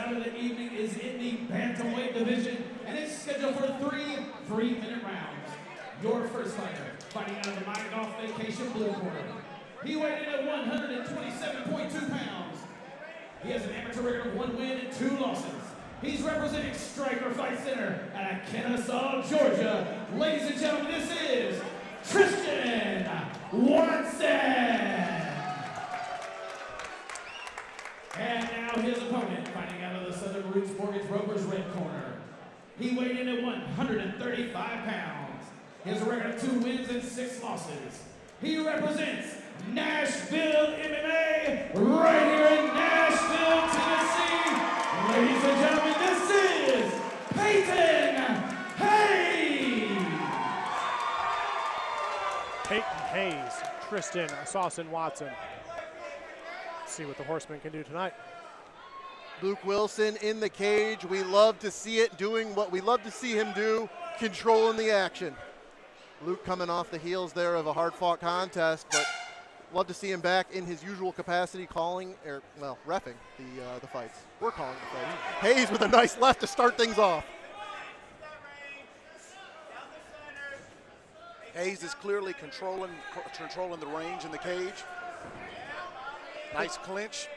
fight of the evening is in the bantamweight division, and it's scheduled for 3 3-minute rounds. Your first fighter, fighting out of the Mind Off Vacation blue corner. He weighed in at 127.2 pounds. He has an amateur record of 1 win and 2 losses. He's representing Striker Fight Center out of Kennesaw, Georgia. Ladies and gentlemen, this is Tristian Watson. And now his opponent, fighting out of the Southern Roots Mortgage Brokers red corner. He weighed in at 135 pounds. His record of 2 wins and 6 losses. He represents Nashville MMA right here in Nashville, Tennessee. Ladies and gentlemen, this is Payton Hayes. Payton Hayes, Tristian Saucin Watson. Let's see what the Horseman can do tonight. Luke Wilson in the cage. We love to see it, doing what we love to see him do, controlling the action. Luke coming off the heels there of a hard-fought contest, but love to see him back in his usual capacity, calling, or well, reffing the fights. We're calling the fights. Hayes with a nice left to start things off. Hayes is clearly controlling the range in the cage. Nice clinch.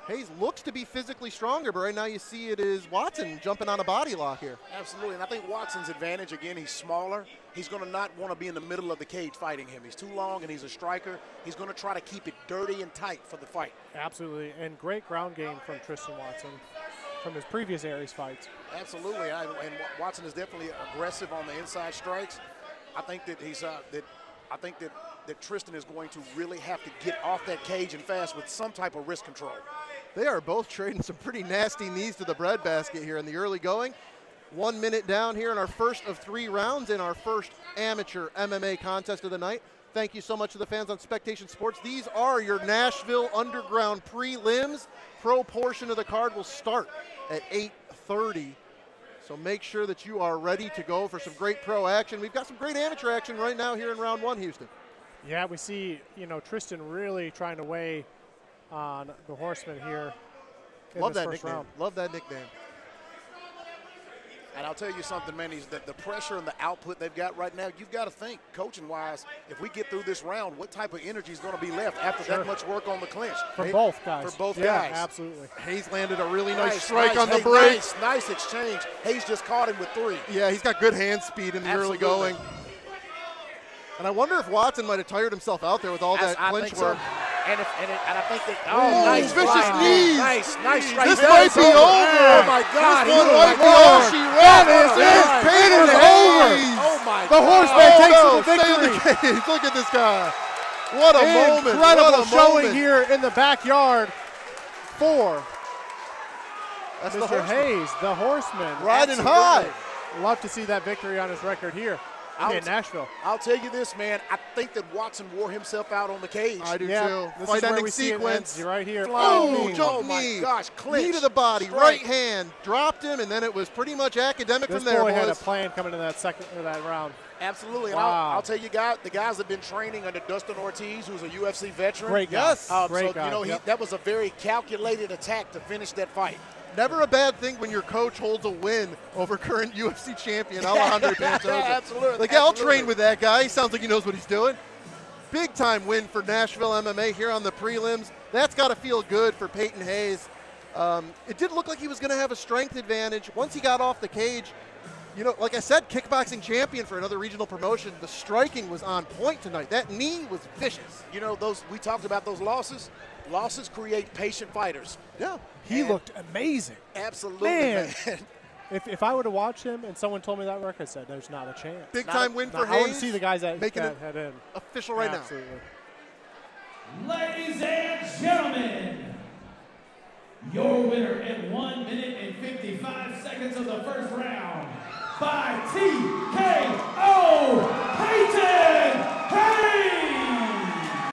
Hayes looks to be physically stronger, but right now you see it is Watson jumping on a body lock here. Absolutely, and I think Watson's advantage, again, he's smaller. He's going to not want to be in the middle of the cage fighting him. He's too long and he's a striker. He's going to try to keep it dirty and tight for the fight. Absolutely, and great ground game from Tristian Watson from his previous Aries fights. Absolutely, and Watson is definitely aggressive on the inside strikes. I think that that Tristian is going to really have to get off that cage and fast with some type of wrist control. They are both trading some pretty nasty knees to the breadbasket here in the early going. 1 minute down here in our first of 3 rounds in our first amateur MMA contest of the night. Thank you so much to the fans on Spectation Sports. These are your Nashville Underground prelims. Pro portion of the card will start at 8:30. So make sure that you are ready to go for some great pro action. We've got some great amateur action right now here in round 1, Houston. Yeah, we see, Tristian really trying to weigh on the Horseman here. Love that nickname. Round. Love that nickname. And I'll tell you something, man, is that the pressure and the output they've got right now, you've got to think, coaching-wise, if we get through this round, what type of energy is going to be left after that much work on the clinch? For both guys. For both guys. Absolutely. Hayes landed a really nice strike on the break. Nice exchange. Hayes just caught him with 3. Yeah, he's got good hand speed in the early going. And I wonder if Watson might have tired himself out there with all that clinch work. And I think that nice vicious knees. Nice strike. This might be over. Oh my God! This one might be over. That is it. Payton is over. Oh my God! The Horseman takes the victory. Look at this guy. What a moment! Incredible showing here in the backyard for Mr. Hayes, the Horseman. Riding high. Love to see that victory on his record here. In Nashville. I'll tell you this, man. I think that Watson wore himself out on the cage. I do too. Fight ending sequence. Right here. Oh, jump knee. My gosh, clinch. Knee to the body, right hand. Dropped him, and then it was pretty much academic from there. This boy had a plan coming into that round. Absolutely. Wow. And I'll tell you, the guys have been training under Dustin Ortiz, who's a UFC veteran. Great guy. Yes. Great guy. That was a very calculated attack to finish that fight. Never a bad thing when your coach holds a win over current UFC champion Alejandro Pantoja. Absolutely. Like, I'll train with that guy. He sounds like he knows what he's doing. Big time win for Nashville MMA here on the prelims. That's got to feel good for Payton Hayes. It did look like he was going to have a strength advantage once he got off the cage. Like I said, kickboxing champion for another regional promotion. The striking was on point tonight. That knee was vicious. We talked about those losses. Losses create patient fighters. Yeah. He looked amazing. Absolutely, man. If I would have watched him and someone told me that record, I said, there's not a chance. Big time win for Hayes. I want to see the guys that head in. Official right Absolutely. now. Ladies and gentlemen, your winner at 1 minute and 55 seconds of the first round by TKO, Payton!